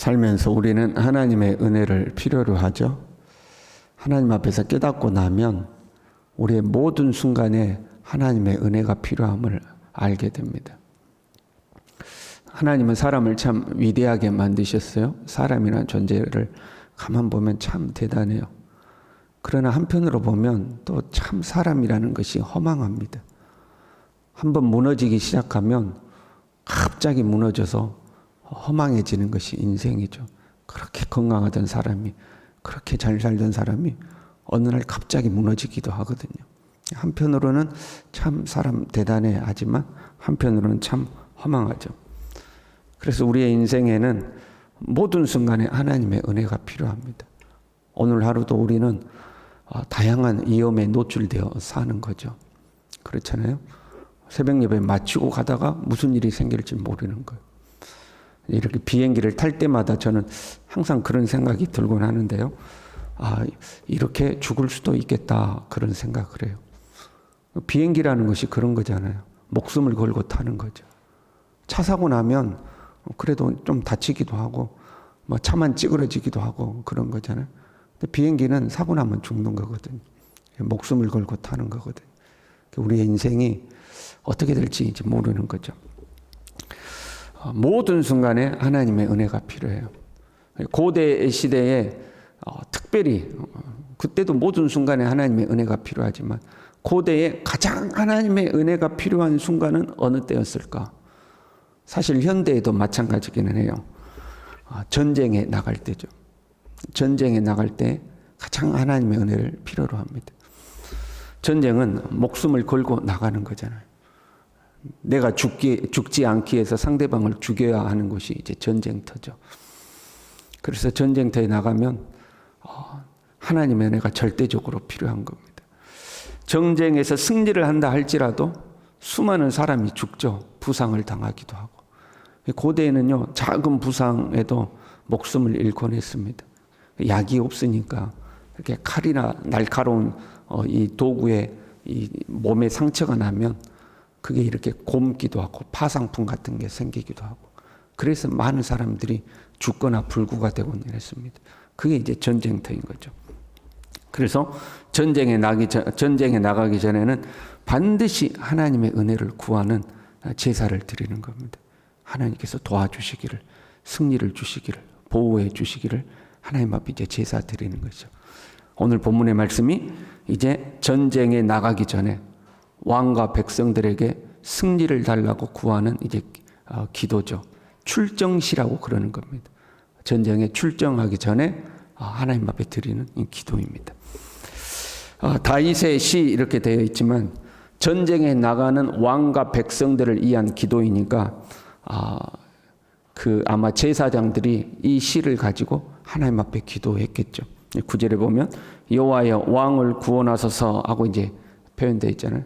살면서 우리는 하나님의 은혜를 필요로 하죠. 하나님 앞에서 깨닫고 나면 우리의 모든 순간에 하나님의 은혜가 필요함을 알게 됩니다. 하나님은 사람을 참 위대하게 만드셨어요. 사람이라는 존재를 가만 보면 참 대단해요. 그러나 한편으로 보면 또 참 사람이라는 것이 허망합니다. 한번 무너지기 시작하면 갑자기 무너져서 허망해지는 것이 인생이죠. 그렇게 건강하던 사람이, 그렇게 잘 살던 사람이 어느 날 갑자기 무너지기도 하거든요. 한편으로는 참 사람 대단해 하지만 한편으로는 참 허망하죠. 그래서 우리의 인생에는 모든 순간에 하나님의 은혜가 필요합니다. 오늘 하루도 우리는 다양한 위험에 노출되어 사는 거죠. 그렇잖아요. 새벽 예배 마치고 가다가 무슨 일이 생길지 모르는 거예요. 이렇게 비행기를 탈 때마다 저는 항상 그런 생각이 들곤 하는데요. 이렇게 죽을 수도 있겠다 그런 생각을 해요. 비행기라는 것이 그런 거잖아요. 목숨을 걸고 타는 거죠. 차 사고 나면 그래도 좀 다치기도 하고 차만 찌그러지기도 하고 그런 거잖아요. 근데 비행기는 사고 나면 죽는 거거든요. 목숨을 걸고 타는 거거든요. 우리의 인생이 어떻게 될지 이제 모르는 거죠. 모든 순간에 하나님의 은혜가 필요해요. 고대 시대에 특별히 그때도 모든 순간에 하나님의 은혜가 필요하지만 고대에 가장 하나님의 은혜가 필요한 순간은 어느 때였을까? 사실 현대에도 마찬가지기는 해요. 전쟁에 나갈 때죠. 전쟁에 나갈 때 가장 하나님의 은혜를 필요로 합니다. 전쟁은 목숨을 걸고 나가는 거잖아요. 내가 죽지 않기 위해서 상대방을 죽여야 하는 것이 이제 전쟁터죠. 그래서 전쟁터에 나가면 하나님의 은혜가 절대적으로 필요한 겁니다. 전쟁에서 승리를 한다 할지라도 수많은 사람이 죽죠. 부상을 당하기도 하고. 고대에는요, 작은 부상에도 목숨을 잃곤 했습니다. 약이 없으니까 이렇게 칼이나 날카로운 이 도구에 이 몸에 상처가 나면 그게 이렇게 곪기도 하고 파상풍 같은 게 생기기도 하고 그래서 많은 사람들이 죽거나 불구가 되곤 했습니다. 그게 이제 전쟁터인 거죠. 그래서 전쟁에 나가기 전에는 반드시 하나님의 은혜를 구하는 제사를 드리는 겁니다. 하나님께서 도와주시기를, 승리를 주시기를, 보호해 주시기를 하나님 앞에 이제 제사 드리는 거죠. 오늘 본문의 말씀이 이제 전쟁에 나가기 전에 왕과 백성들에게 승리를 달라고 구하는 이제 기도죠. 출정시라고 그러는 겁니다. 전쟁에 출정하기 전에 하나님 앞에 드리는 기도입니다. 다윗의 시 이렇게 되어 있지만 전쟁에 나가는 왕과 백성들을 위한 기도이니까 아마 제사장들이 이 시를 가지고 하나님 앞에 기도했겠죠. 9절에 보면 여호와여 왕을 구원하소서 하고 이제 표현되어 있잖아요.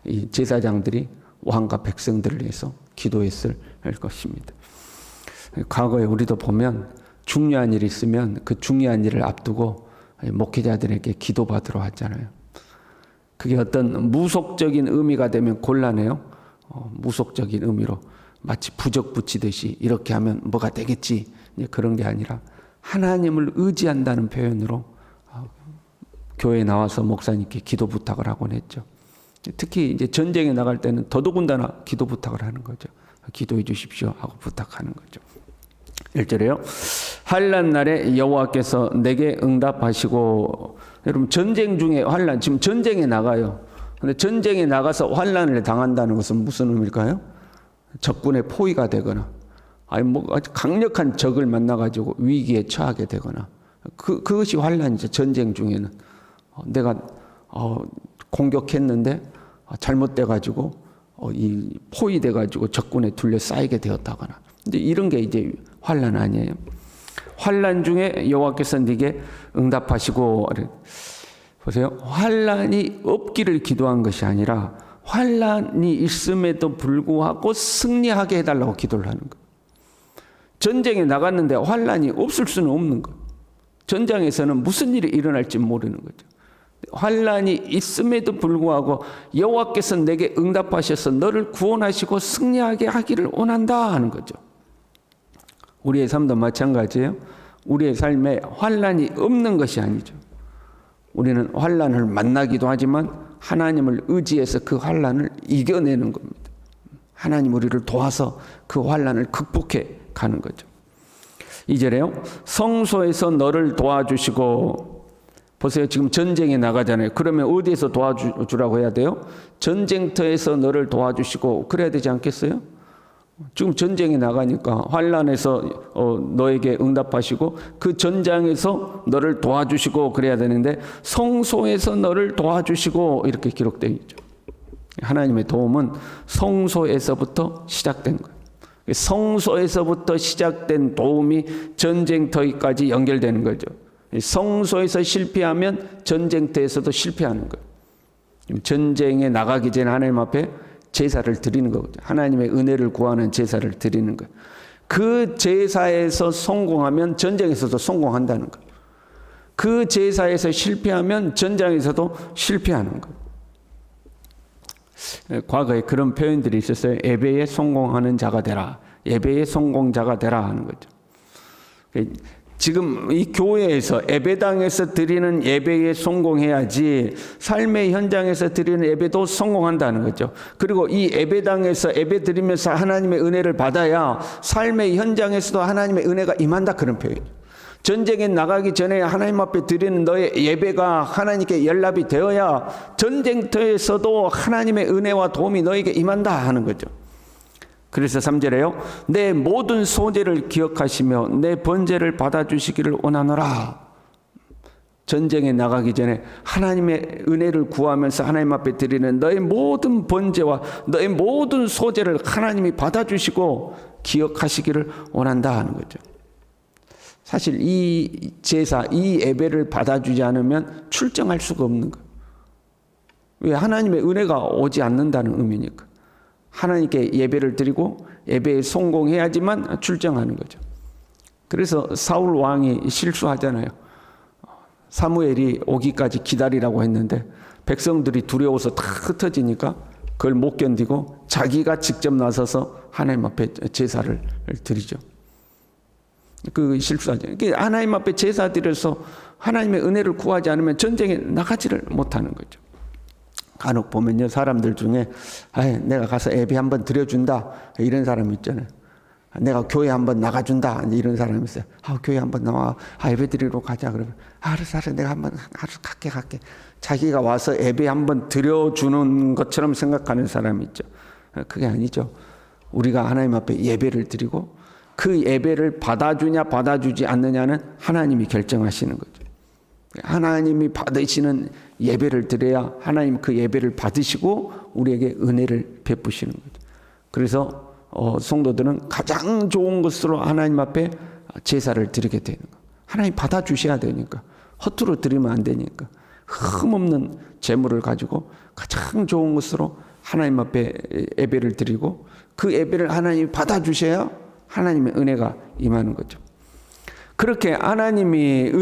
이 제사장들이 왕과 백성들을 위해서 기도했을 것입니다. 과거에 우리도 보면 중요한 일이 있으면 그 중요한 일을 앞두고 목회자들에게 기도받으러 왔잖아요. 그게 어떤 무속적인 의미가 되면 곤란해요. 무속적인 의미로 마치 부적 붙이듯이 이렇게 하면 뭐가 되겠지 그런 게 아니라 하나님을 의지한다는 표현으로 교회에 나와서 목사님께 기도 부탁을 하곤 했죠. 특히 이제 전쟁에 나갈 때는 더더군다나 기도 부탁을 하는 거죠. 기도해 주십시오 하고 부탁하는 거죠. 1절에요. 환난 날에 여호와께서 내게 응답하시고. 여러분 전쟁 중에 환난, 지금 전쟁에 나가요. 근데 전쟁에 나가서 환난을 당한다는 것은 무슨 의미일까요? 적군의 포위가 되거나 아주 강력한 적을 만나가지고 위기에 처하게 되거나 그것이 환난이죠. 전쟁 중에는 내가 공격했는데 잘못돼가지고 이 포위돼가지고 적군에 둘러싸이게 되었다거나 근데 이런 게 이제 환난 아니에요. 환난 중에 여호와께서 네게 응답하시고 보세요. 환난이 없기를 기도한 것이 아니라 환난이 있음에도 불구하고 승리하게 해달라고 기도를 하는 거예요. 전쟁에 나갔는데 환난이 없을 수는 없는 거예요. 전장에서는 무슨 일이 일어날지 모르는 거죠. 환난이 있음에도 불구하고 여호와께서 내게 응답하셔서 너를 구원하시고 승리하게 하기를 원한다 하는 거죠. 우리의 삶도 마찬가지예요. 우리의 삶에 환난이 없는 것이 아니죠. 우리는 환난을 만나기도 하지만 하나님을 의지해서 그 환난을 이겨내는 겁니다. 하나님 우리를 도와서 그 환난을 극복해 가는 거죠. 2절에요. 성소에서 너를 도와주시고, 보세요. 지금 전쟁에 나가잖아요. 그러면 어디에서 도와주라고 해야 돼요? 전쟁터에서 너를 도와주시고 그래야 되지 않겠어요? 지금 전쟁에 나가니까 환난에서 너에게 응답하시고 그 전장에서 너를 도와주시고 그래야 되는데 성소에서 너를 도와주시고 이렇게 기록되어 있죠. 하나님의 도움은 성소에서부터 시작된 거예요. 성소에서부터 시작된 도움이 전쟁터까지 연결되는 거죠. 성소에서 실패하면 전쟁터에서도 실패하는 거예요. 전쟁에 나가기 전에 하나님 앞에 제사를 드리는 거거든요. 하나님의 은혜를 구하는 제사를 드리는 거예요. 그 제사에서 성공하면 전쟁에서도 성공한다는 거예요. 그 제사에서 실패하면 전장에서도 실패하는 거예요. 과거에 그런 표현들이 있었어요. 예배에 성공하는 자가 되라. 예배의 성공자가 되라 하는 거죠. 지금 이 교회에서 예배당에서 드리는 예배에 성공해야지 삶의 현장에서 드리는 예배도 성공한다는 거죠. 그리고 이 예배당에서 예배 드리면서 하나님의 은혜를 받아야 삶의 현장에서도 하나님의 은혜가 임한다, 그런 표현이에요. 전쟁에 나가기 전에 하나님 앞에 드리는 너의 예배가 하나님께 연락이 되어야 전쟁터에서도 하나님의 은혜와 도움이 너에게 임한다 하는 거죠. 그래서 3절에요. 내 모든 소재를 기억하시며 내 번제를 받아주시기를 원하노라. 전쟁에 나가기 전에 하나님의 은혜를 구하면서 하나님 앞에 드리는 너의 모든 번제와 너의 모든 소재를 하나님이 받아주시고 기억하시기를 원한다 하는 거죠. 사실 이 제사, 이 예배를 받아주지 않으면 출정할 수가 없는 거예요. 왜? 하나님의 은혜가 오지 않는다는 의미니까. 하나님께 예배를 드리고 예배에 성공해야지만 출정하는 거죠. 그래서 사울 왕이 실수하잖아요. 사무엘이 오기까지 기다리라고 했는데 백성들이 두려워서 다 흩어지니까 그걸 못 견디고 자기가 직접 나서서 하나님 앞에 제사를 드리죠. 그 실수하죠. 하나님 앞에 제사 드려서 하나님의 은혜를 구하지 않으면 전쟁에 나가지를 못하는 거죠. 간혹 보면요, 사람들 중에 내가 가서 예배 한번 드려준다 이런 사람 있잖아요. 내가 교회 한번 나가준다 이런 사람이 있어요. 교회 한번 나와, 예배 드리러 가자. 그러면 알았어, 내가 한번 갈게. 자기가 와서 예배 한번 드려주는 것처럼 생각하는 사람이 있죠. 그게 아니죠. 우리가 하나님 앞에 예배를 드리고 그 예배를 받아주냐 받아주지 않느냐는 하나님이 결정하시는 거죠. 하나님이 받으시는 예배를 드려야 하나님 그 예배를 받으시고 우리에게 은혜를 베푸시는 거죠. 그래서 성도들은 가장 좋은 것으로 하나님 앞에 제사를 드리게 되는 거예요. 하나님 받아주셔야 되니까. 허투루 드리면 안 되니까. 흠없는 재물을 가지고 가장 좋은 것으로 하나님 앞에 예배를 드리고 그 예배를 하나님이 받아주셔야 하나님의 은혜가 임하는 거죠. 그렇게 하나님이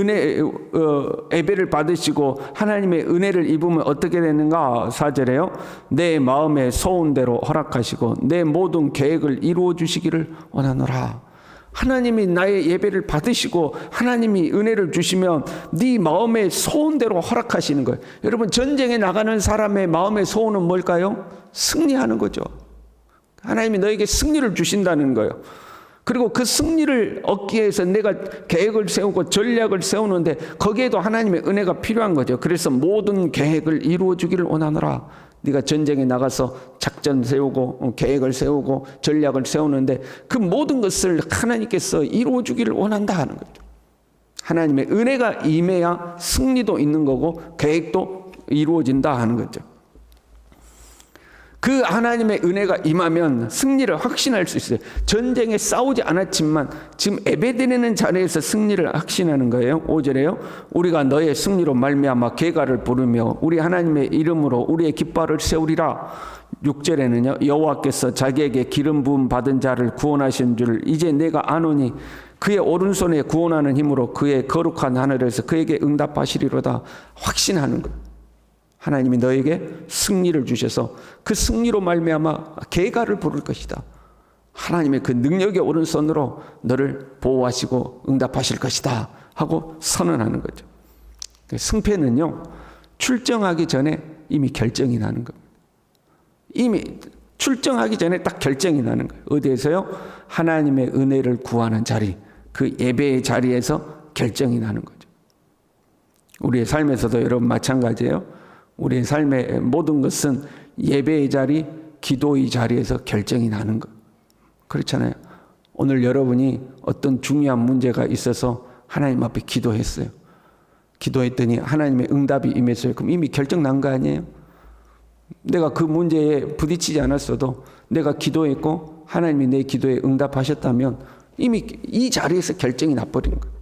예배를 받으시고 하나님의 은혜를 입으면 어떻게 되는가? 4절에요. 내 마음에 소원 대로 허락하시고 내 모든 계획을 이루어 주시기를 원하노라. 하나님이 나의 예배를 받으시고 하나님이 은혜를 주시면 네 마음의 소원대로 허락하시는 거예요. 여러분, 전쟁에 나가는 사람의 마음의 소원은 뭘까요? 승리하는 거죠. 하나님이 너에게 승리를 주신다는 거예요. 그리고 그 승리를 얻기 위해서 내가 계획을 세우고 전략을 세우는데 거기에도 하나님의 은혜가 필요한 거죠. 그래서 모든 계획을 이루어 주기를 원하노라. 네가 전쟁에 나가서 작전 세우고 계획을 세우고 전략을 세우는데 그 모든 것을 하나님께서 이루어 주기를 원한다 하는 거죠. 하나님의 은혜가 임해야 승리도 있는 거고 계획도 이루어진다 하는 거죠. 그 하나님의 은혜가 임하면 승리를 확신할 수 있어요. 전쟁에 싸우지 않았지만 지금 예배드리는 자리에서 승리를 확신하는 거예요. 5절에요. 우리가 너의 승리로 말미암아 계가를 부르며 우리 하나님의 이름으로 우리의 깃발을 세우리라. 6절에는요. 여호와께서 자기에게 기름 부음 받은 자를 구원하신 줄 이제 내가 아노니 그의 오른손에 구원하는 힘으로 그의 거룩한 하늘에서 그에게 응답하시리로다. 확신하는 거예요. 하나님이 너에게 승리를 주셔서 그 승리로 말미암아 계가를 부를 것이다. 하나님의 그 능력의 오른손으로 너를 보호하시고 응답하실 것이다 하고 선언하는 거죠. 승패는요, 출정하기 전에 이미 결정이 나는 겁니다. 이미 출정하기 전에 딱 결정이 나는 거예요. 어디에서요? 하나님의 은혜를 구하는 자리, 그 예배의 자리에서 결정이 나는 거죠. 우리의 삶에서도 여러분 마찬가지예요. 우리의 삶의 모든 것은 예배의 자리, 기도의 자리에서 결정이 나는 것. 그렇잖아요. 오늘 여러분이 어떤 중요한 문제가 있어서 하나님 앞에 기도했어요. 기도했더니 하나님의 응답이 임했어요. 그럼 이미 결정 난 거 아니에요? 내가 그 문제에 부딪히지 않았어도 내가 기도했고 하나님이 내 기도에 응답하셨다면 이미 이 자리에서 결정이 나버린 거예요.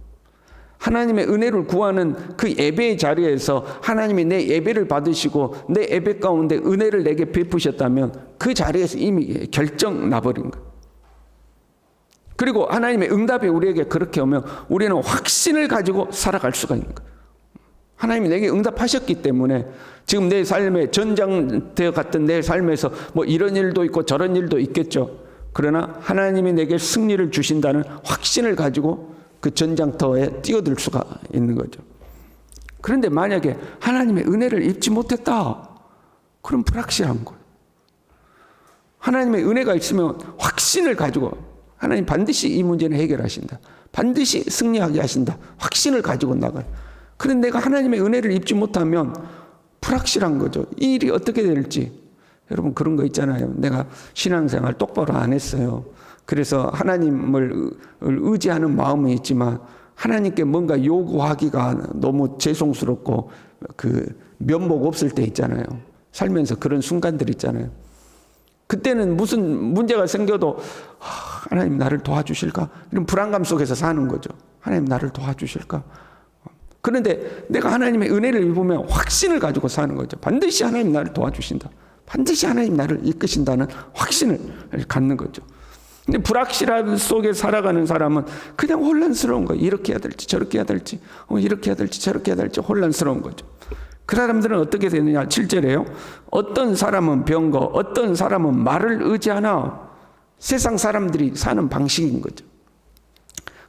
하나님의 은혜를 구하는 그 예배의 자리에서 하나님이 내 예배를 받으시고 내 예배 가운데 은혜를 내게 베푸셨다면 그 자리에서 이미 결정 나버린 거예요. 그리고 하나님의 응답이 우리에게 그렇게 오면 우리는 확신을 가지고 살아갈 수가 있는 거예요. 하나님이 내게 응답하셨기 때문에 지금 내 삶에 전장되어 갔던 내 삶에서 뭐 이런 일도 있고 저런 일도 있겠죠. 그러나 하나님이 내게 승리를 주신다는 확신을 가지고 그 전장터에 뛰어들 수가 있는 거죠. 그런데 만약에 하나님의 은혜를 입지 못했다, 그럼 불확실한 거예요. 하나님의 은혜가 있으면 확신을 가지고 하나님 반드시 이 문제는 해결하신다, 반드시 승리하게 하신다, 확신을 가지고 나가요. 그런데 내가 하나님의 은혜를 입지 못하면 불확실한 거죠. 이 일이 어떻게 될지. 여러분 그런 거 있잖아요. 내가 신앙생활 똑바로 안 했어요. 그래서 하나님을 의지하는 마음이 있지만 하나님께 뭔가 요구하기가 너무 죄송스럽고 그 면목 없을 때 있잖아요. 살면서 그런 순간들 있잖아요. 그때는 무슨 문제가 생겨도 하나님 나를 도와주실까? 이런 불안감 속에서 사는 거죠. 하나님 나를 도와주실까? 그런데 내가 하나님의 은혜를 입으면 확신을 가지고 사는 거죠. 반드시 하나님 나를 도와주신다, 반드시 하나님 나를 이끄신다는 확신을 갖는 거죠. 근데 불확실함 속에 살아가는 사람은 그냥 혼란스러운 거예요. 이렇게 해야 될지 저렇게 해야 될지, 이렇게 해야 될지 저렇게 해야 될지 혼란스러운 거죠. 그 사람들은 어떻게 되느냐? 7절에요. 어떤 사람은 병거, 어떤 사람은 말을 의지하나. 세상 사람들이 사는 방식인 거죠.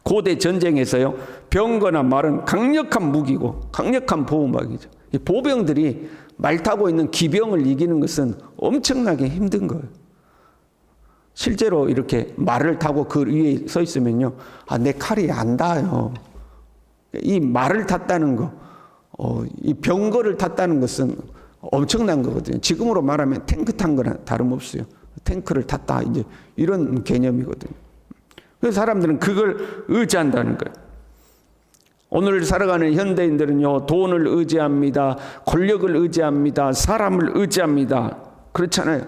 고대 전쟁에서요, 병거나 말은 강력한 무기고 강력한 보호막이죠. 이 보병들이 말 타고 있는 기병을 이기는 것은 엄청나게 힘든 거예요. 실제로 이렇게 말을 타고 그 위에 서 있으면요, 내 칼이 안 닿아요. 이 말을 탔다는 거, 이 병거를 탔다는 것은 엄청난 거거든요. 지금으로 말하면 탱크 탄 거랑 다름없어요. 탱크를 탔다, 이제 이런 개념이거든요. 그래서 사람들은 그걸 의지한다는 거예요. 오늘 살아가는 현대인들은요, 돈을 의지합니다, 권력을 의지합니다, 사람을 의지합니다. 그렇잖아요.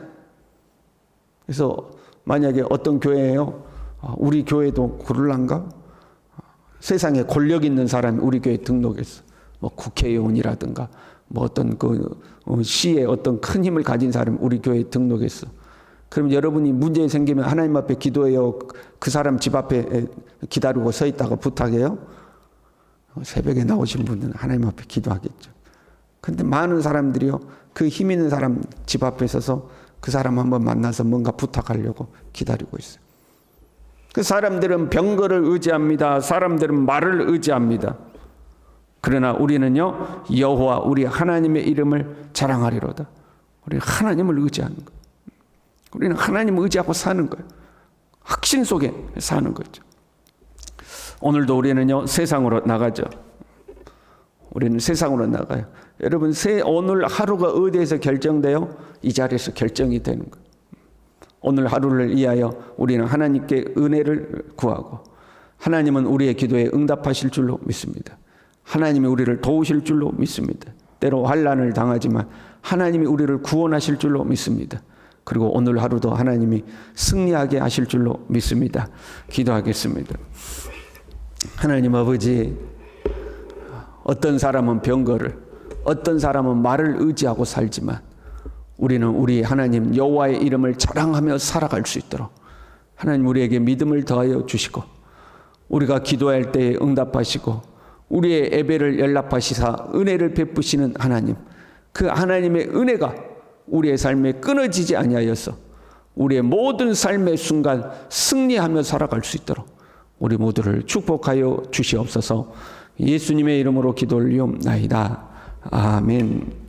그래서 만약에 어떤 교회예요, 우리 교회도 그럴란가? 세상에 권력 있는 사람이 우리 교회에 등록했어. 뭐 국회의원이라든가 뭐 어떤 그 시의 어떤 큰 힘을 가진 사람이 우리 교회에 등록했어. 그럼 여러분이 문제 생기면 하나님 앞에 기도해요. 그 사람 집 앞에 기다리고 서 있다가 부탁해요. 새벽에 나오신 분들은 하나님 앞에 기도하겠죠. 그런데 많은 사람들이요, 그 힘 있는 사람 집 앞에 서서 그 사람 한번 만나서 뭔가 부탁하려고 기다리고 있어요. 그 사람들은 병거를 의지합니다. 사람들은 말을 의지합니다. 그러나 우리는요, 여호와 우리 하나님의 이름을 자랑하리로다. 우리는 하나님을 의지하는 거예요. 우리는 하나님을 의지하고 사는 거예요. 확신 속에 사는 거죠. 오늘도 우리는요, 세상으로 나가죠. 우리는 세상으로 나가요. 여러분, 오늘 하루가 어디에서 결정돼요? 이 자리에서 결정이 되는 거예요. 오늘 하루를 위하여 우리는 하나님께 은혜를 구하고, 하나님은 우리의 기도에 응답하실 줄로 믿습니다. 하나님이 우리를 도우실 줄로 믿습니다. 때로 환난을 당하지만 하나님이 우리를 구원하실 줄로 믿습니다. 그리고 오늘 하루도 하나님이 승리하게 하실 줄로 믿습니다. 기도하겠습니다. 하나님 아버지, 어떤 사람은 병거를, 어떤 사람은 말을 의지하고 살지만 우리는 우리 하나님 여호와의 이름을 자랑하며 살아갈 수 있도록 하나님 우리에게 믿음을 더하여 주시고, 우리가 기도할 때에 응답하시고 우리의 예배를 연락하시사 은혜를 베푸시는 하나님, 그 하나님의 은혜가 우리의 삶에 끊어지지 아니하여서 우리의 모든 삶의 순간 승리하며 살아갈 수 있도록 우리 모두를 축복하여 주시옵소서. 예수님의 이름으로 기도 올리옵나이다. 아멘.